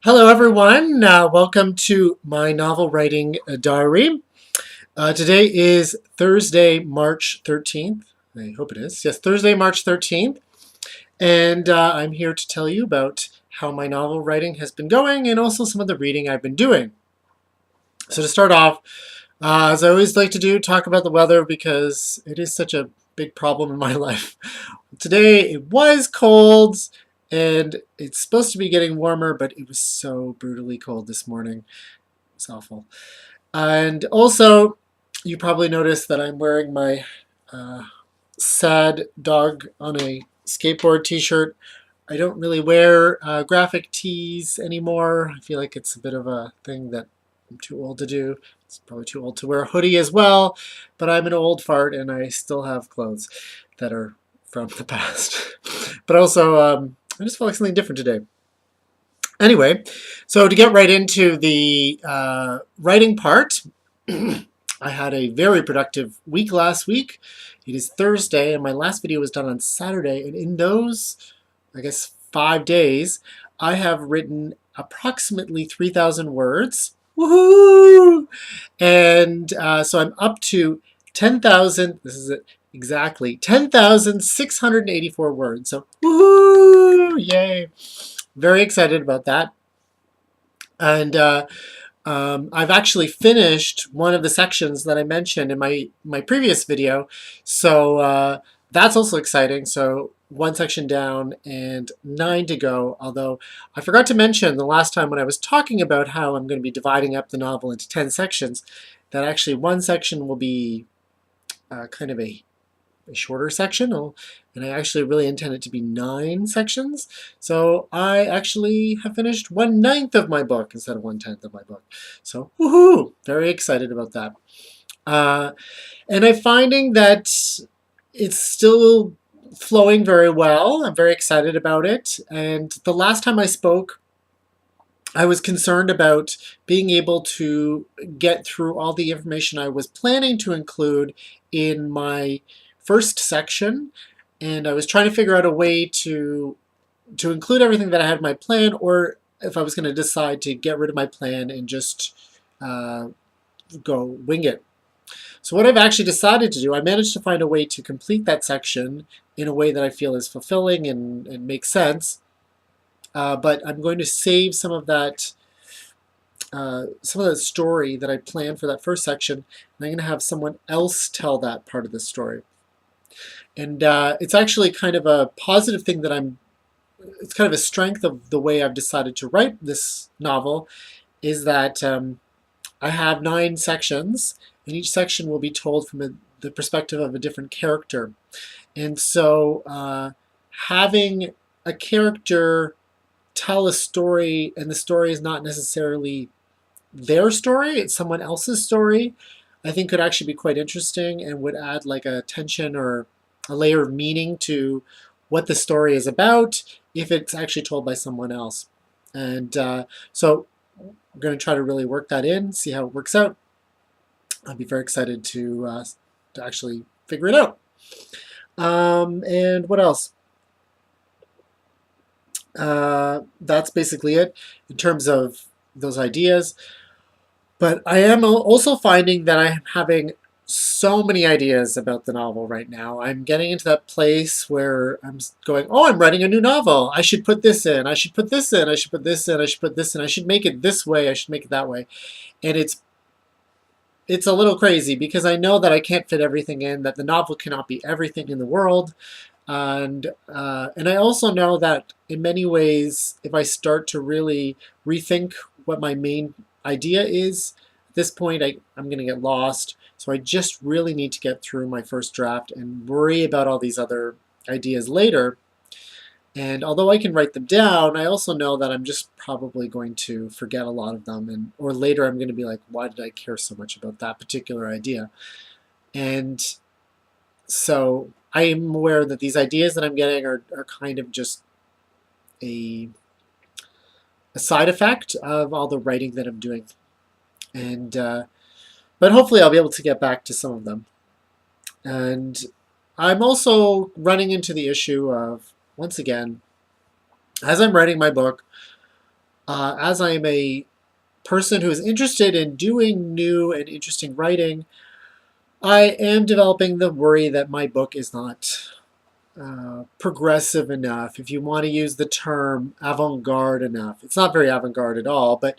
Hello, everyone. Welcome to my novel writing diary. Today is Thursday, March 13th. I hope it is. Yes, Thursday, March 13th. And I'm here to tell you about how my novel writing has been going and also some of the reading I've been doing. So, to start off, as I always like to do, talk about the weather because it is such a big problem in my life. Today it was cold and it's supposed to be getting warmer, but it was so brutally cold this morning. It's awful. And also, you probably noticed that I'm wearing my uh, sad dog on a skateboard t-shirt. I don't really wear graphic tees anymore. I feel like it's a bit of a thing that I'm too old to do. It's probably too old to wear a hoodie as well, but I'm an old fart and I still have clothes that are from the past. But also, I just felt like something different today. Anyway, so to get right into the writing part, I had a very productive week last week. It is Thursday, and my last video was done on Saturday. And in those, I guess, 5 days, I have written approximately 3,000 words. Woohoo! And so I'm up to 10,000. This is it exactly 10,684 words. So woohoo! Yay! Very excited about that. And I've actually finished one of the sections that I mentioned in my previous video. So that's also exciting. So one section down and 9 to go. Although I forgot to mention the last time when I was talking about how I'm going to be dividing up the novel into 10 sections, that actually one section will be kind of a shorter section, and I actually really intend it to be 9 sections. So I actually have finished 1/9 of my book instead of 1/10 of my book. So woohoo! Very excited about that. And I'm finding that it's still flowing very well. I'm very excited about it. And the last time I spoke, I was concerned about being able to get through all the information I was planning to include in my first section, and I was trying to figure out a way to include everything that I had in my plan, or if I was going to decide to get rid of my plan and just uh, go wing it. So what I've actually decided to do, I managed to find a way to complete that section in a way that I feel is fulfilling and makes sense. But I'm going to save some of that story that I planned for that first section, and I'm going to have someone else tell that part of the story. And it's actually kind of a positive thing that it's kind of a strength of the way I've decided to write this novel, is that I have 9 sections, and each section will be told from the perspective of a different character. And so having a character tell a story, and the story is not necessarily their story, it's someone else's story, I think could actually be quite interesting and would add like a tension or a layer of meaning to what the story is about if it's actually told by someone else. And so I'm going to try to really work that in, see how it works out. I'll be very excited to actually figure it out. And what else? That's basically it in terms of those ideas. But I am also finding that I'm having so many ideas about the novel right now. I'm getting into that place where I'm going, oh, I'm writing a new novel. I should put this in. I should put this in. I should put this in. I should put this in. I should make it this way. I should make it that way. And it's a little crazy because I know that I can't fit everything in, that the novel cannot be everything in the world. And I also know that in many ways, if I start to really rethink what my main idea is, at this point I'm going to get lost. So I just really need to get through my first draft and worry about all these other ideas later. And although I can write them down, I also know that I'm just probably going to forget a lot of them, or later I'm going to be like, why did I care so much about that particular idea? And so I am aware that these ideas that I'm getting are kind of just a side effect of all the writing that I'm doing. And but hopefully I'll be able to get back to some of them. And I'm also running into the issue of, once again, as I'm writing my book, As I am a person who is interested in doing new and interesting writing, I am developing the worry that my book is not progressive enough, if you want to use the term avant-garde enough. It's not very avant-garde at all, but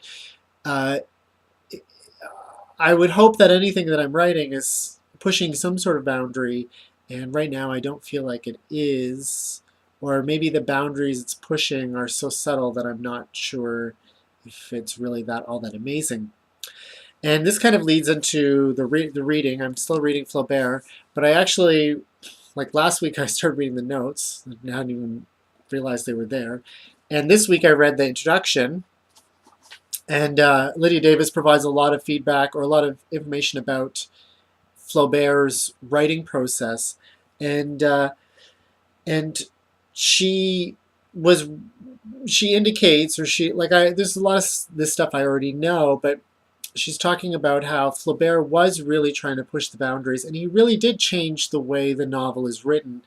uh, I would hope that anything that I'm writing is pushing some sort of boundary, and right now I don't feel like it is, or maybe the boundaries it's pushing are so subtle that I'm not sure if it's really all that amazing. And this kind of leads into the reading. I'm still reading Flaubert, but I actually, like last week, I started reading the notes. I hadn't even realized they were there. And this week I read the introduction. And Lydia Davis provides a lot of feedback or a lot of information about Flaubert's writing process. And and she was she indicates, or she like I there's a lot of this stuff I already know, but she's talking about how Flaubert was really trying to push the boundaries, and he really did change the way the novel is written.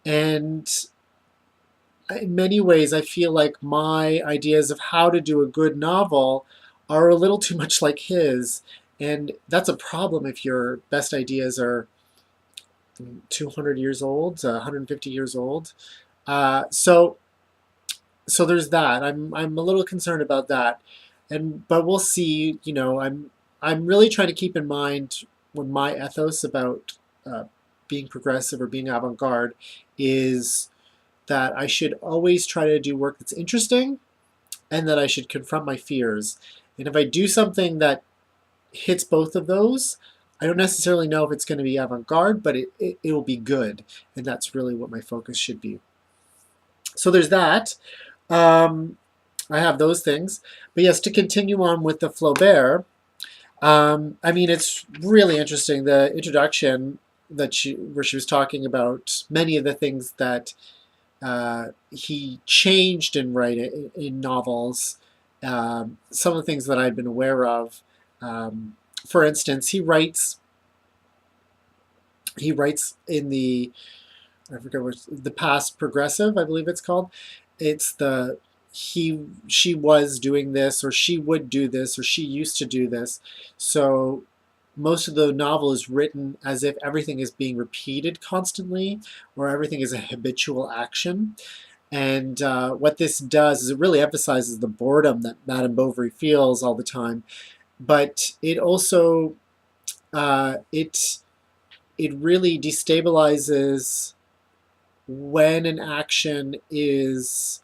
And in many ways, I feel like my ideas of how to do a good novel are a little too much like his. And that's a problem if your best ideas are 200 years old, 150 years old. So there's that. I'm a little concerned about that, but we'll see. I'm really trying to keep in mind when my ethos about being progressive or being avant-garde is that I should always try to do work that's interesting, and that I should confront my fears. And if I do something that hits both of those, I don't necessarily know if it's going to be avant-garde, but it will be good, and that's really what my focus should be. So there's that. Um, I have those things. But yes, to continue on with the Flaubert, I mean, it's really interesting. The introduction where she was talking about many of the things that he changed in writing in novels. Some of the things that I'd been aware of. For instance, he writes in the I forget what the past progressive, I believe it's called. It's the she was doing this, or she would do this, or she used to do this. So most of the novel is written as if everything is being repeated constantly, or everything is a habitual action. And what this does is it really emphasizes the boredom that Madame Bovary feels all the time. But it also it really destabilizes when an action is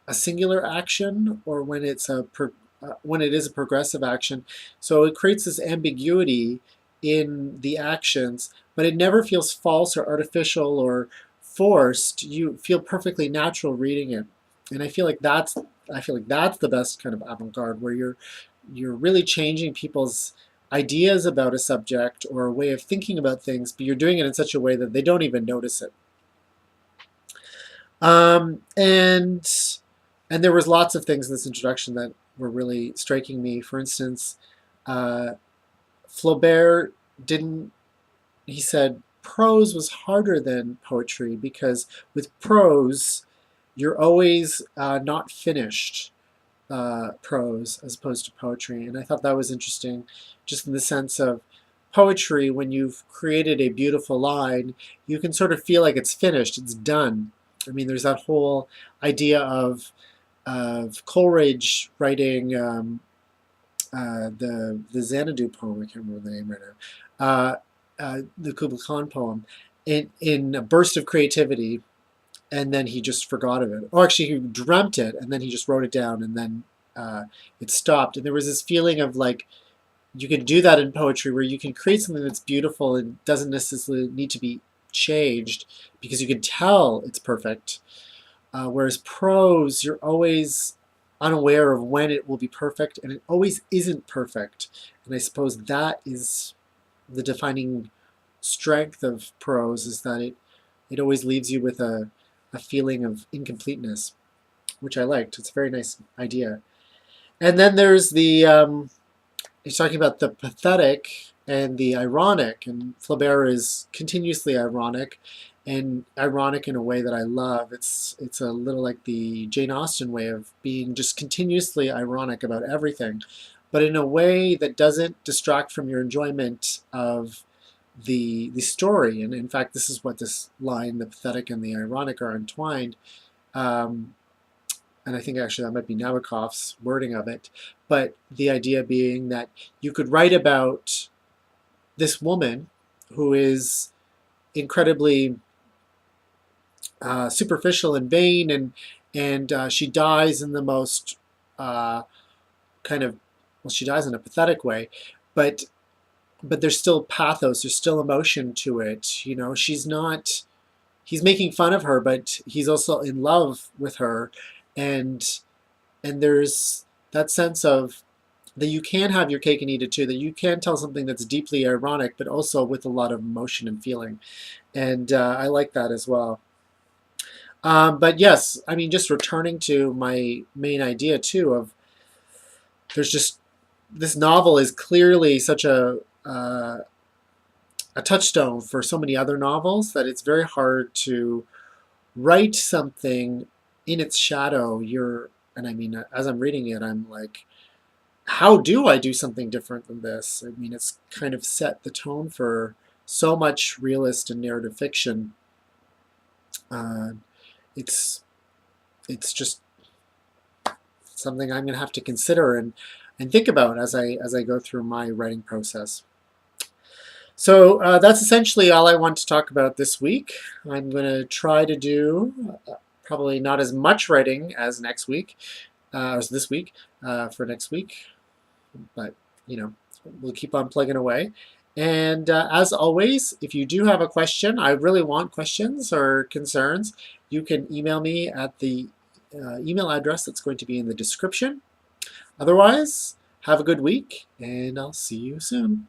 a singular action, or when it is a progressive action. So it creates this ambiguity in the actions, but it never feels false or artificial or forced. You feel perfectly natural reading it, and I feel like that's the best kind of avant-garde, where you're really changing people's ideas about a subject or a way of thinking about things, but you're doing it in such a way that they don't even notice it. Um, and and there was lots of things in this introduction that were really striking me. For instance, uh, Flaubert didn't. He said prose was harder than poetry because with prose, you're always not finished prose as opposed to poetry. And I thought that was interesting, just in the sense of poetry, when you've created a beautiful line, you can sort of feel like it's finished, it's done. I mean, there's that whole idea of Coleridge writing the Xanadu poem. I can't remember the name right now. The Kubla Khan poem, in a burst of creativity, and then he just forgot of it. Or actually, he dreamt it, and then he just wrote it down, and then it stopped. And there was this feeling of like you can do that in poetry, where you can create something that's beautiful and doesn't necessarily need to be changed because you can tell it's perfect. Whereas prose, you're always unaware of when it will be perfect, and it always isn't perfect. And I suppose that is the defining strength of prose, is that it always leaves you with a feeling of incompleteness, which I liked. It's a very nice idea. And then there's he's talking about the pathetic and the ironic, and Flaubert is continuously ironic, and ironic in a way that I love. It's a little like the Jane Austen way of being just continuously ironic about everything, but in a way that doesn't distract from your enjoyment of the story. And in fact, this is what this line, the pathetic and the ironic are entwined. Um, and I think actually that might be Nabokov's wording of it. But the idea being that you could write about this woman who is incredibly superficial and vain, and she dies in the most kind of, well, she dies in a pathetic way, but there's still pathos, there's still emotion to it. You know, she's not. He's making fun of her, but he's also in love with her, and there's that sense of that you can have your cake and eat it too. That you can tell something that's deeply ironic, but also with a lot of emotion and feeling, and I like that as well. But yes, I mean, just returning to my main idea too of there's just this novel is clearly such a touchstone for so many other novels that it's very hard to write something in its shadow. And I mean, as I'm reading it, I'm like, how do I do something different than this? I mean, it's kind of set the tone for so much realist and narrative fiction. Uh, it's it's just something I'm going to have to consider and think about as I go through my writing process. So that's essentially all I want to talk about this week. I'm going to try to do probably not as much writing as next week, as this week, for next week, but you know, we'll keep on plugging away. And as always, if you do have a question, I really want questions or concerns, you can email me at the email address that's going to be in the description. Otherwise, have a good week, and I'll see you soon.